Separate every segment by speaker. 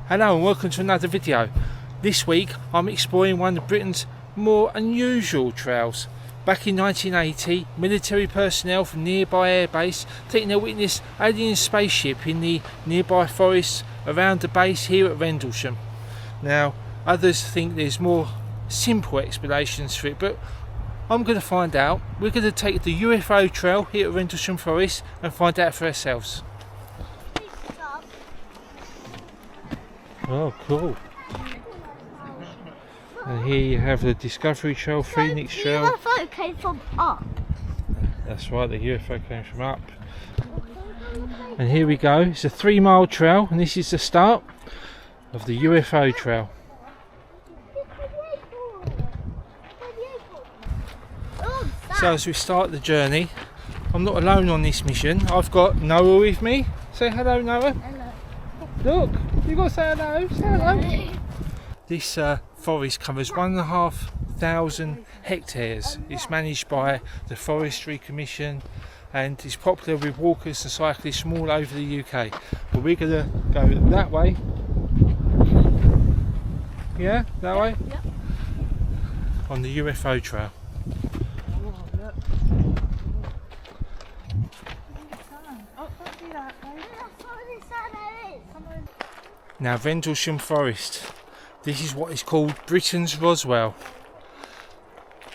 Speaker 1: Hello and welcome to another video. This week I'm exploring one of Britain's more unusual trails. Back in 1980, military personnel from nearby airbase taking a witness alien spaceship in the nearby forests around the base here at Rendlesham. Now, others think there's more simple explanations for it, but I'm going to find out. We're going to take the UFO trail here at Rendlesham Forest and find out for ourselves. Oh, cool. And here you have the Discovery Trail, Phoenix Trail.
Speaker 2: The UFO came from up.
Speaker 1: That's right, the UFO came from up. And here we go. It's a 3-mile trail, and this is the start of the UFO trail. So as we start the journey, I'm not alone on this mission. I've got Noah with me. Say hello, Noah.
Speaker 2: Hello.
Speaker 1: Look, you got to say hello. Say hello. This forest covers 1,500 hectares. It's managed by the Forestry Commission and is popular with walkers and cyclists from all over the UK. But we're going to go that way. Yeah, that way?
Speaker 2: Yep.
Speaker 1: On the UFO trail. Now, Rendlesham Forest. This is what is called Britain's Roswell.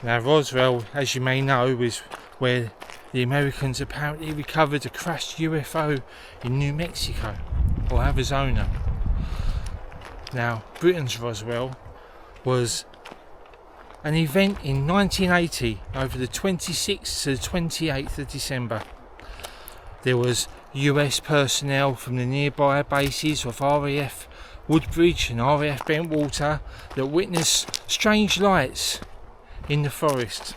Speaker 1: Now, Roswell, as you may know, is where the Americans apparently recovered a crashed UFO in New Mexico or Arizona. Now, Britain's Roswell was an event in 1980 over the 26th to the 28th of December. There was US personnel from the nearby bases of RAF Woodbridge and RAF Bentwater that witnessed strange lights in the forest.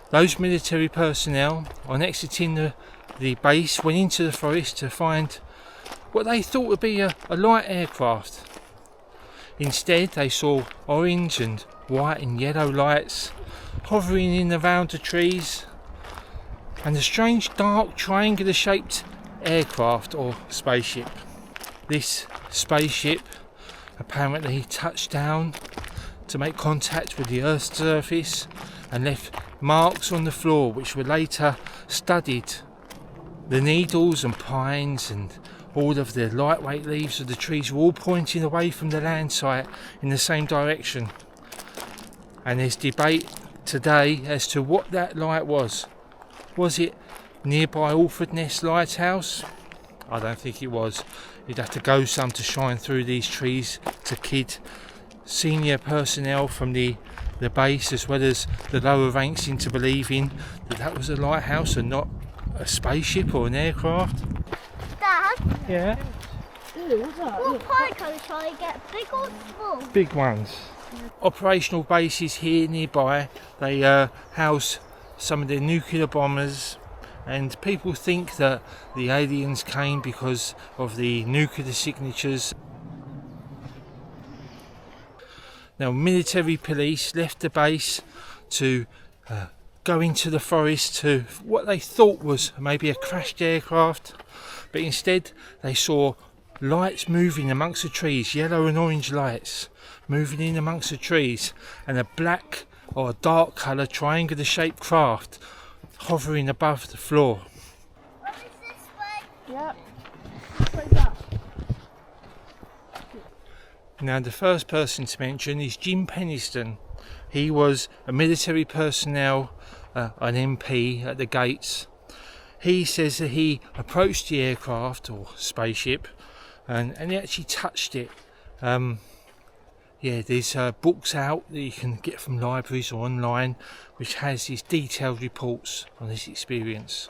Speaker 1: Those military personnel, on exiting the base, went into the forest to find what they thought would be a light aircraft. Instead, they saw orange and white and yellow lights hovering in around the trees, and a strange dark triangular shaped aircraft or spaceship. This spaceship apparently touched down to make contact with the Earth's surface and left marks on the floor which were later studied. The needles and pines and all of the lightweight leaves of the trees were all pointing away from the land site in the same direction. And there's debate today as to what that light was. Was it nearby Alford Nest Lighthouse? I don't think it was. You'd have to go some to shine through these trees to kid senior personnel from the base as well as the lower ranks into believing that that was a lighthouse and not a spaceship or an aircraft.
Speaker 2: Dad?
Speaker 1: Yeah?
Speaker 2: What pike are you trying to get? Big or small?
Speaker 1: Big ones. Operational bases here nearby, they house some of their nuclear bombers, and people think that the aliens came because of the nuclear signatures. Now, military police left the base to go into the forest to what they thought was maybe a crashed aircraft, but instead they saw lights moving amongst the trees, yellow and orange lights moving in amongst the trees, and a black or a dark colour triangular shaped craft hovering above the floor.
Speaker 2: What is this way?
Speaker 3: Yep. This way's up.
Speaker 1: Now, the first person to mention is Jim Penniston. He was a military personnel, an MP at the gates. He says that he approached the aircraft or spaceship and he actually touched it. There's books out that you can get from libraries or online which has these detailed reports on this experience.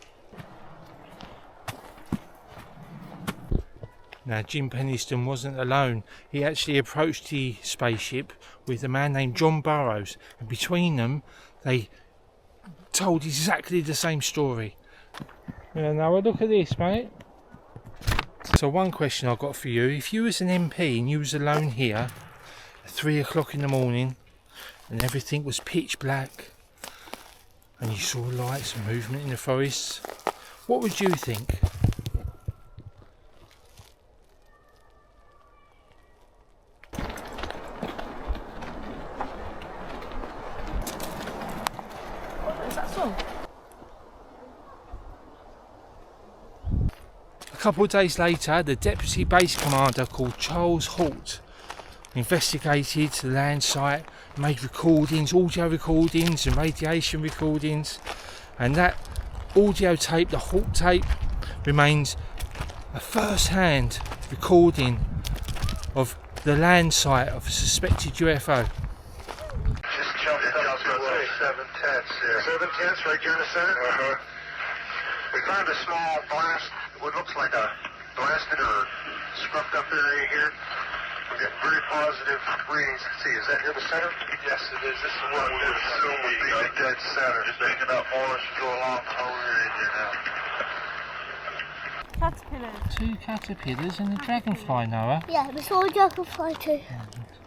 Speaker 1: Now, Jim Penniston wasn't alone. He actually approached the spaceship with a man named John Burroughs, and between them they told exactly the same story. Now look at this, mate. So one question I've got for you: if you was an MP and you was alone here at 3 o'clock in the morning and everything was pitch black and you saw lights and movement in the forests, what would you think?
Speaker 3: Is that song?
Speaker 1: A couple of days later, the deputy base commander called Charles Halt investigated the land site, made recordings, audio recordings and radiation recordings, and that audio tape, the Halt tape, remains a first-hand recording of the land site of a suspected UFO.
Speaker 4: Just jumped up to 7 tenths there. 7 tenths right here in the center? Uh-huh. We found a small blast, what looks like a blasted or scrubbed up area here. We got very positive readings. See, is that here the center? Yes, it is. This is what we would assume would be the dead center. Just picking up more as we go along the whole area here now.
Speaker 3: Caterpillars.
Speaker 1: 2 caterpillars and a dragonfly, Noah.
Speaker 2: Yeah, we saw a dragonfly too.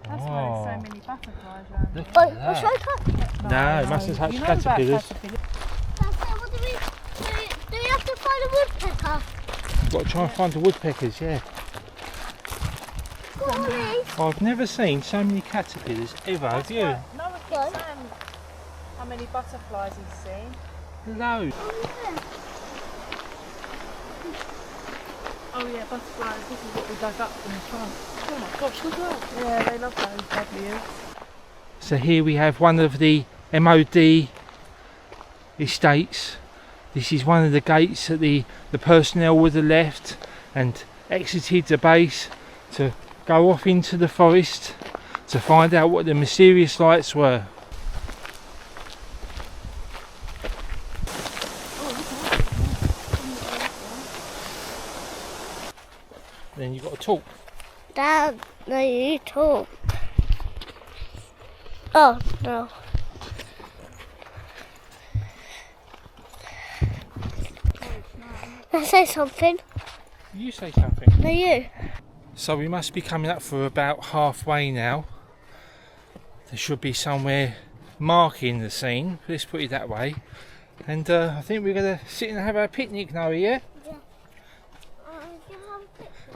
Speaker 3: That's why there's so many butterflies around here.
Speaker 1: Look
Speaker 2: Oh,
Speaker 1: at
Speaker 2: what's
Speaker 1: that.
Speaker 2: that?
Speaker 1: No, it mustn't touch
Speaker 3: You know about
Speaker 1: caterpillars.
Speaker 2: What do we have to find a woodpecker?
Speaker 1: Got to try and find the woodpeckers, yeah.
Speaker 2: What are these?
Speaker 1: I've never seen so many caterpillars ever, have you?
Speaker 3: Noah keeps saying how many butterflies he's seen.
Speaker 1: Loads.
Speaker 3: Oh yeah, butterflies. This is what we dug up from the trunk. Oh my gosh, look at that. Yeah, they love those W.
Speaker 1: So here we have one of the MOD estates. This is one of the gates that the personnel would have left and exited the base to go off into the forest to find out what the mysterious lights were. Then you've got to talk.
Speaker 2: Dad, no, you talk. Oh, no. Can I say something?
Speaker 1: You say something.
Speaker 2: No, you.
Speaker 1: So we must be coming up for about halfway now. There should be somewhere marking the scene, let's put it that way. And I think we're going to sit and have our picnic now, yeah?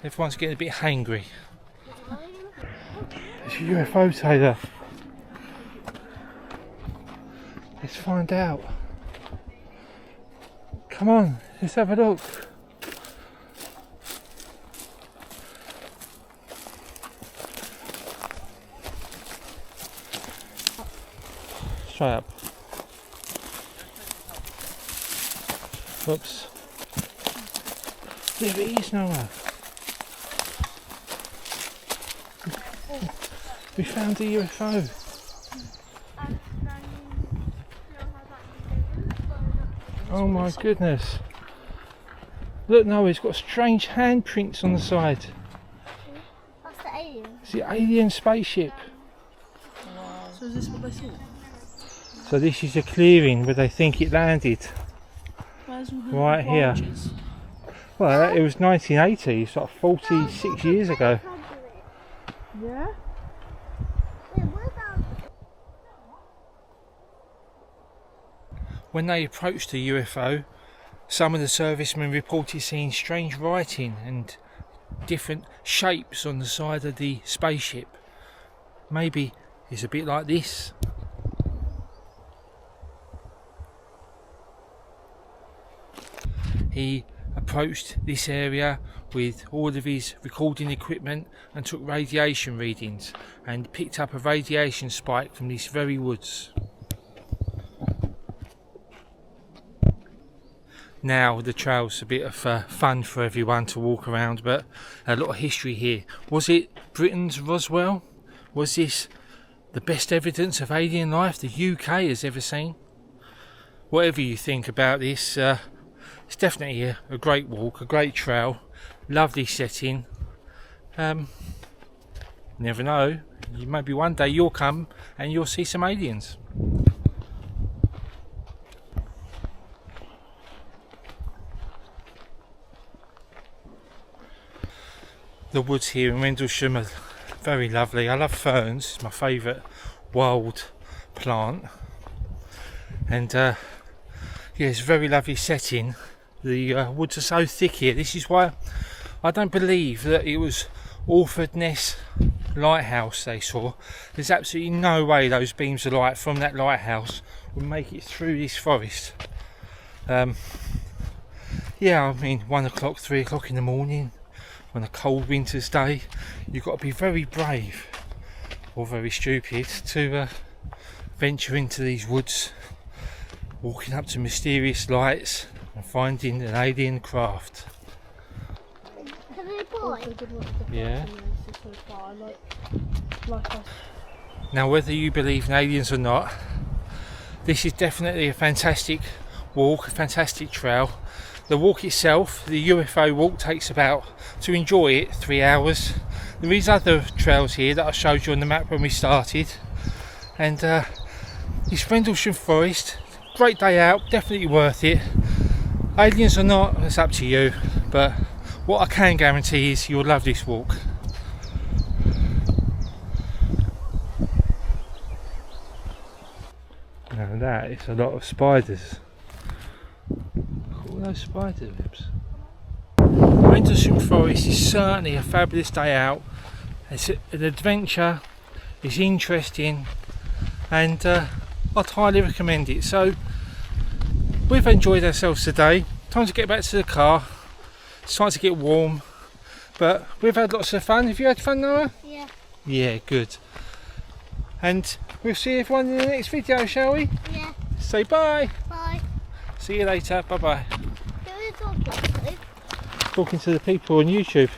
Speaker 1: Everyone's getting a bit hangry. It's a UFO, Taylor. Let's find out. Come on, let's have a look. Straight up. Oops. There it is, Noah. We found a UFO. Oh my goodness. Look, Noah, it's got strange handprints on the side.
Speaker 2: That's the alien.
Speaker 1: It's the alien spaceship.
Speaker 3: So is this what they saw?
Speaker 1: So this is a clearing where they think it landed.
Speaker 3: Where's all the
Speaker 1: Right here.
Speaker 3: branches?
Speaker 1: Well, it was 1980, it's like 46 years ago.
Speaker 3: Yeah?
Speaker 1: When they approached the UFO, some of the servicemen reported seeing strange writing and different shapes on the side of the spaceship. Maybe it's a bit like this. He approached this area with all of his recording equipment and took radiation readings and picked up a radiation spike from these very woods. Now the trail's a bit of fun for everyone to walk around, but a lot of history here. Was it Britain's Roswell? Was this the best evidence of alien life the UK has ever seen? Whatever you think about this, it's definitely a great walk, a great trail, lovely setting. Never know, maybe one day you'll come and you'll see some aliens. The woods here in Rendlesham are very lovely. I love ferns, it's my favourite wild plant. And yeah, it's a very lovely setting. The woods are so thick here. This is why I don't believe that it was Orford Ness lighthouse they saw. There's absolutely no way those beams of light from that lighthouse would make it through this forest. Yeah, I mean 1 o'clock, 3 o'clock in the morning on a cold winter's day, you've got to be very brave or very stupid to venture into these woods, walking up to mysterious lights and finding an alien craft.
Speaker 2: Can I boy?
Speaker 1: Yeah.
Speaker 3: Like us.
Speaker 1: Now, whether you believe in aliens or not, this is definitely a fantastic walk, a fantastic trail. The walk itself, the UFO walk, takes about, to enjoy it, 3 hours. There is other trails here that I showed you on the map when we started. And this Rendlesham Forest, great day out, definitely worth it. Aliens or not, it's up to you. But what I can guarantee is you'll love this walk. Now that is a lot of spiders. Look at all those spider webs. Rendlesham Forest is certainly a fabulous day out. It's an adventure, it's interesting, and I'd highly recommend it. So we've enjoyed ourselves today. Time to get back to the car. It's time to get warm, but we've had lots of fun. Have you had fun, Noah?
Speaker 2: Yeah.
Speaker 1: Yeah, good. And we'll see everyone in the next video, shall we?
Speaker 2: Yeah.
Speaker 1: Say bye.
Speaker 2: Bye.
Speaker 1: See you later. Bye bye.
Speaker 2: Who are you talking to?
Speaker 1: Talking to the people on YouTube.